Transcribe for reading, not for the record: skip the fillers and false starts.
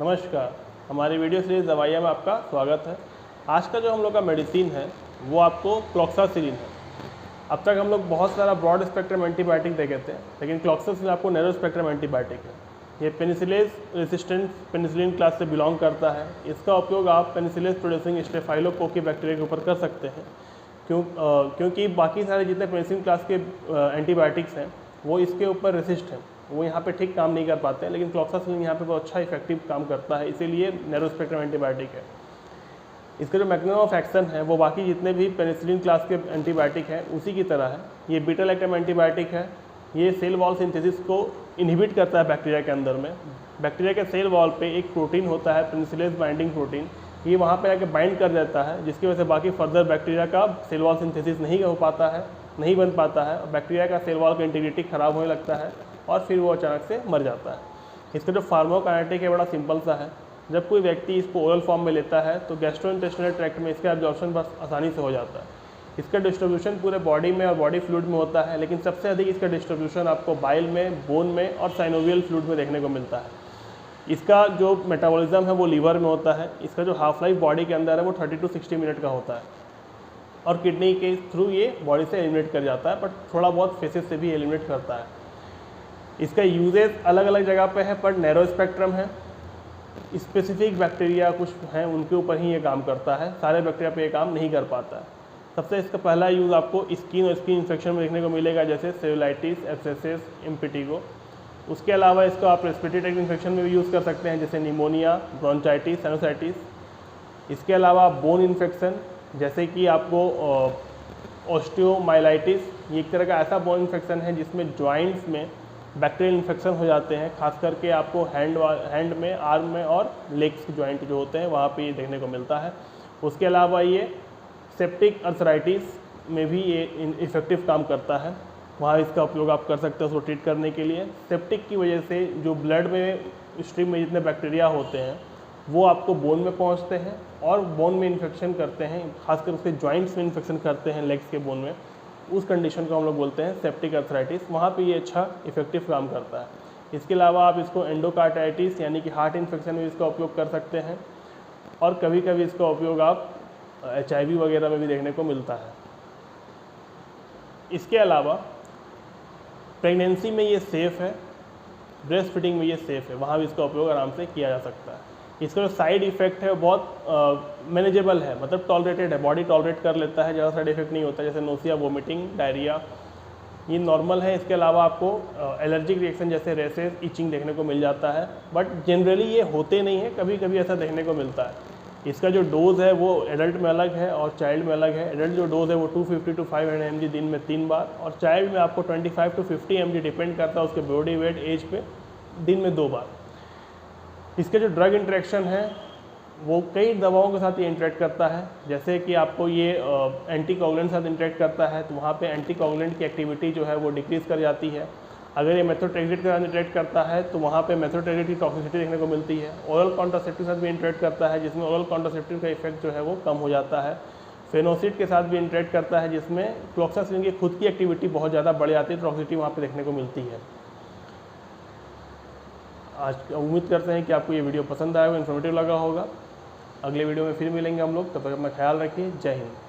नमस्कार, हमारी video series दवाइयाँ में आपका स्वागत है। आज का जो हम लोग का मेडिसिन है वो आपको क्लॉक्सासिलिन है। अब तक हम लोग बहुत सारा ब्रॉड स्पेक्ट्रम एंटीबायोटिक देखे थे, लेकिन क्लॉक्सासिलिन आपको नैरो स्पेक्ट्रम एंटीबायोटिक है। ये पेनिसिलेस रेसिस्टेंट पेनिसिलिन क्लास से बिलोंग करता है। इसका उपयोग आप पेनिसिलेस प्रोड्यूसिंग स्टेफाइलोकोकी बैक्टीरिया के ऊपर कर सकते हैं, क्योंकि बाकी सारे जितने पेनिसिलिन क्लास के एंटीबायोटिक्स हैं वो इसके ऊपर रेसिस्ट हैं, वो यहाँ पे ठीक काम नहीं कर पाते हैं, लेकिन क्लॉक्सासिलिन यहाँ पे बहुत अच्छा इफेक्टिव काम करता है, इसीलिए नैरो स्पेक्ट्रम एंटीबायोटिक है। इसका जो मैकेनिज्म ऑफ एक्शन है वो बाकी जितने भी पेनिसिलिन क्लास के एंटीबायोटिक हैं उसी की तरह है। ये बीटा लैक्टम एंटीबायोटिक है। ये सेल वॉल सिंथेसिस को इनहिबिट करता है बैक्टीरिया के अंदर में। बैक्टीरिया के सेल वॉल पे एक प्रोटीन होता है पेनिसिलेस बाइंडिंग प्रोटीन, ये वहाँ पे आके बाइंड कर देता है, जिसकी वजह से बाकी फर्दर बैक्टीरिया का सेल वॉल सिंथेसिस नहीं हो पाता है, नहीं बन पाता है, और बैक्टीरिया का सेल वॉल का इंटीग्रिटी खराब होने लगता है और फिर वो अचानक से मर जाता है। इसका जो फार्माकोकाइनेटिक है बड़ा सिंपल सा है। जब कोई व्यक्ति इसको ओरल फॉर्म में लेता है तो गैस्ट्रोइंटेस्टिनल ट्रैक्ट में इसका एब्जॉर्प्शन बस आसानी से हो जाता है। इसका डिस्ट्रीब्यूशन पूरे बॉडी में और बॉडी फ्लूइड में होता है, लेकिन सबसे अधिक इसका डिस्ट्रीब्यूशन आपको बाइल में, बोन में और साइनोवियल फ्लूइड में देखने को मिलता है। इसका जो मेटाबॉलिज्म है वो लीवर में होता है। इसका जो हाफ लाइफ बॉडी के अंदर है वो 30 to 60 मिनट का होता है, और किडनी के थ्रू ये बॉडी से एलिमिनेट कर जाता है, बट थोड़ा बहुत फेसेस से भी एलिमिनेट करता है। इसका यूजेज अलग अलग जगह पे है, पर नैरो स्पेक्ट्रम है। स्पेसिफिक बैक्टीरिया कुछ हैं उनके ऊपर ही ये काम करता है, सारे बैक्टीरिया पे ये काम नहीं कर पाता है। सबसे इसका पहला यूज़ आपको स्किन और स्किन इन्फेक्शन में देखने को मिलेगा, जैसे सेलुलाइटिस, एब्सेसिस, इम्पिटिगो। उसके अलावा इसको आप रेस्पिरेटरी ट्रैक्ट इन्फेक्शन में भी यूज़ कर सकते हैं, जैसे निमोनिया, ब्रोंचाइटिस, साइनोसाइटिस। इसके अलावा बोन इन्फेक्शन, जैसे कि आपको ऑस्टियोमाइलाइटिस, ये एक तरह का ऐसा बोन इन्फेक्शन है जिसमें जॉइंट्स में बैक्टीरियल इन्फेक्शन हो जाते हैं, खास करके आपको हैंड में, आर्म में और लेग्स के जॉइंट जो होते हैं वहाँ पे ये देखने को मिलता है। उसके अलावा ये सेप्टिक अर्थराइटिस में भी ये इफेक्टिव काम करता है, वहाँ इसका उपयोग आप कर सकते हैं उसको ट्रीट करने के लिए। सेप्टिक की वजह से जो ब्लड में स्ट्रीम में जितने बैक्टीरिया होते हैं वो आपको बोन में पहुँचते हैं और बोन में इन्फेक्शन करते हैं, खासकर उसके जॉइंट्स में इन्फेक्शन करते हैं, लेग्स के बोन में। उस कंडीशन को हम लोग बोलते हैं सेप्टिक अर्थराइटिस, वहाँ पे ये अच्छा इफेक्टिव काम करता है। इसके अलावा आप इसको एंडोकार्डाइटिस यानी कि हार्ट इन्फेक्शन में इसका उपयोग कर सकते हैं, और कभी कभी इसका उपयोग आप HIV वगैरह में भी देखने को मिलता है। इसके अलावा प्रेगनेंसी में ये सेफ़ है, ब्रेस्ट फीडिंग में ये सेफ़ है, वहाँ भी इसका उपयोग आराम से किया जा सकता है। इसका जो साइड इफ़ेक्ट है वो बहुत मैनेजेबल है, मतलब टॉलरेटेड है, बॉडी टॉलरेट कर लेता है, ज़्यादा साइड इफेक्ट नहीं होता, जैसे नोसिया, वोमिटिंग, डायरिया, ये नॉर्मल है। इसके अलावा आपको एलर्जिक रिएक्शन जैसे रेसेस, इचिंग देखने को मिल जाता है, बट जनरली ये होते नहीं है, कभी कभी ऐसा देखने को मिलता है। इसका जो डोज़ है वो एडल्ट में अलग है और चाइल्ड में अलग है। एडल्ट जो डोज़ है वो 250 to 500 mg दिन में 3 बार, और चाइल्ड में आपको 25 to 50 mg डिपेंड करता है उसके बॉडी वेट, एज पे, दिन में 2 बार। इसके जो ड्रग इंटरेक्शन है वो कई दवाओं के साथ ये इंटरेक्ट करता है, जैसे कि आपको ये एंटीकोगुलेंट के साथ इंटरेक्ट करता है, तो वहाँ पे एंटीकोगुलेंट की एक्टिविटी जो है वो डिक्रीज़ कर जाती है। अगर ये मेथोट्रेक्सेट के साथ इंटरेक्ट करता है तो वहाँ पे मेथोट्रेक्सेट की टॉक्सिसिटी देखने को मिलती है। ओरल कॉन्ट्रासेप्टिव के साथ भी इंटरेक्ट करता है, जिसमें ओरल कॉन्ट्रासेप्टिव का इफेक्ट जो है वो कम हो जाता है। फेनोसिड के साथ भी इंटरेक्ट करता है, जिसमें क्लॉक्सासिलिन की खुद की एक्टिविटी बहुत ज़्यादा बढ़ जाती है, टॉक्सिसिटी वहाँ पर देखने को मिलती है। आज उम्मीद करते हैं कि आपको ये वीडियो पसंद आया होगा, इन्फॉर्मेटिव लगा होगा। अगले वीडियो में फिर मिलेंगे हम लोग, तब तक अपना ख्याल रखिए। जय हिंद।